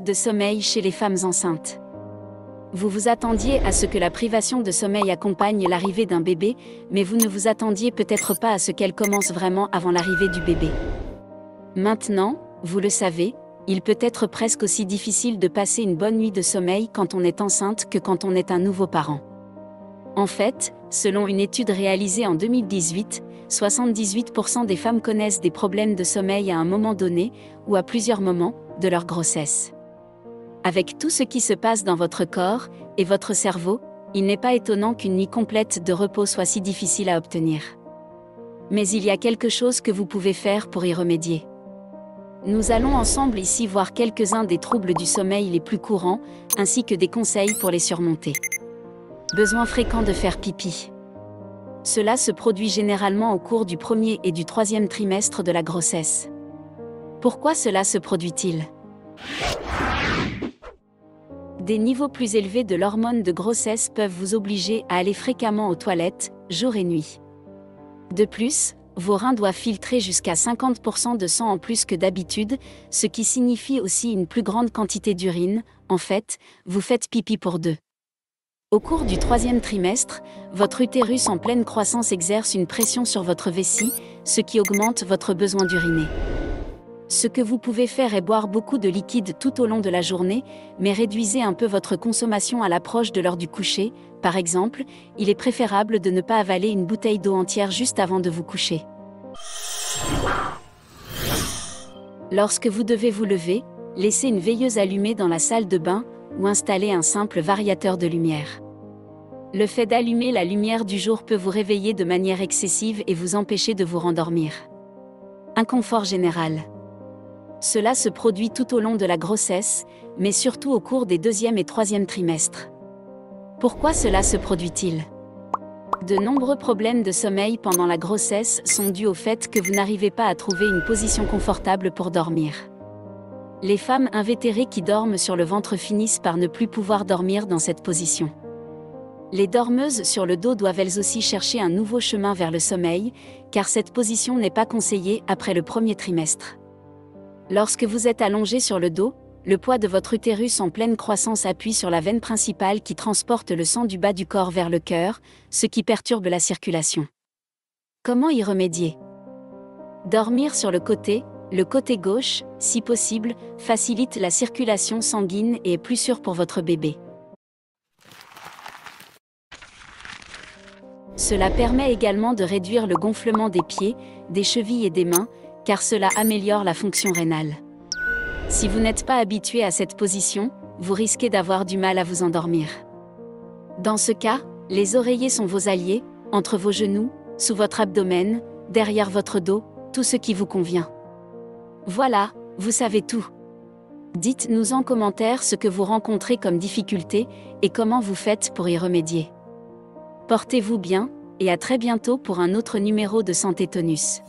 de sommeil chez les femmes enceintes. Vous vous attendiez à ce que la privation de sommeil accompagne l'arrivée d'un bébé, mais vous ne vous attendiez peut-être pas à ce qu'elle commence vraiment avant l'arrivée du bébé. Maintenant, vous le savez, il peut être presque aussi difficile de passer une bonne nuit de sommeil quand on est enceinte que quand on est un nouveau parent. En fait, selon une étude réalisée en 2018, 78% des femmes connaissent des problèmes de sommeil à un moment donné, ou à plusieurs moments, de leur grossesse. Avec tout ce qui se passe dans votre corps et votre cerveau, il n'est pas étonnant qu'une nuit complète de repos soit si difficile à obtenir. Mais il y a quelque chose que vous pouvez faire pour y remédier. Nous allons ensemble ici voir quelques-uns des troubles du sommeil les plus courants, ainsi que des conseils pour les surmonter. Besoin fréquent de faire pipi. Cela se produit généralement au cours du premier et du troisième trimestre de la grossesse. Pourquoi cela se produit-il ? Des niveaux plus élevés de l'hormone de grossesse peuvent vous obliger à aller fréquemment aux toilettes, jour et nuit. De plus, vos reins doivent filtrer jusqu'à 50% de sang en plus que d'habitude, ce qui signifie aussi une plus grande quantité d'urine. En fait, vous faites pipi pour deux. Au cours du troisième trimestre, votre utérus en pleine croissance exerce une pression sur votre vessie, ce qui augmente votre besoin d'uriner. Ce que vous pouvez faire est boire beaucoup de liquide tout au long de la journée, mais réduisez un peu votre consommation à l'approche de l'heure du coucher. Par exemple, il est préférable de ne pas avaler une bouteille d'eau entière juste avant de vous coucher. Lorsque vous devez vous lever, laissez une veilleuse allumée dans la salle de bain ou installez un simple variateur de lumière. Le fait d'allumer la lumière du jour peut vous réveiller de manière excessive et vous empêcher de vous rendormir. Inconfort général. Cela se produit tout au long de la grossesse, mais surtout au cours des deuxième et troisième trimestres. Pourquoi cela se produit-il ? De nombreux problèmes de sommeil pendant la grossesse sont dus au fait que vous n'arrivez pas à trouver une position confortable pour dormir. Les femmes invétérées qui dorment sur le ventre finissent par ne plus pouvoir dormir dans cette position. Les dormeuses sur le dos doivent elles aussi chercher un nouveau chemin vers le sommeil, car cette position n'est pas conseillée après le premier trimestre. Lorsque vous êtes allongé sur le dos, le poids de votre utérus en pleine croissance appuie sur la veine principale qui transporte le sang du bas du corps vers le cœur, ce qui perturbe la circulation. Comment y remédier ? Dormir sur le côté gauche, si possible, facilite la circulation sanguine et est plus sûr pour votre bébé. Cela permet également de réduire le gonflement des pieds, des chevilles et des mains, car cela améliore la fonction rénale. Si vous n'êtes pas habitué à cette position, vous risquez d'avoir du mal à vous endormir. Dans ce cas, les oreillers sont vos alliés, entre vos genoux, sous votre abdomen, derrière votre dos, tout ce qui vous convient. Voilà, vous savez tout. Dites-nous en commentaire ce que vous rencontrez comme difficulté et comment vous faites pour y remédier. Portez-vous bien, et à très bientôt pour un autre numéro de Santé Tonus.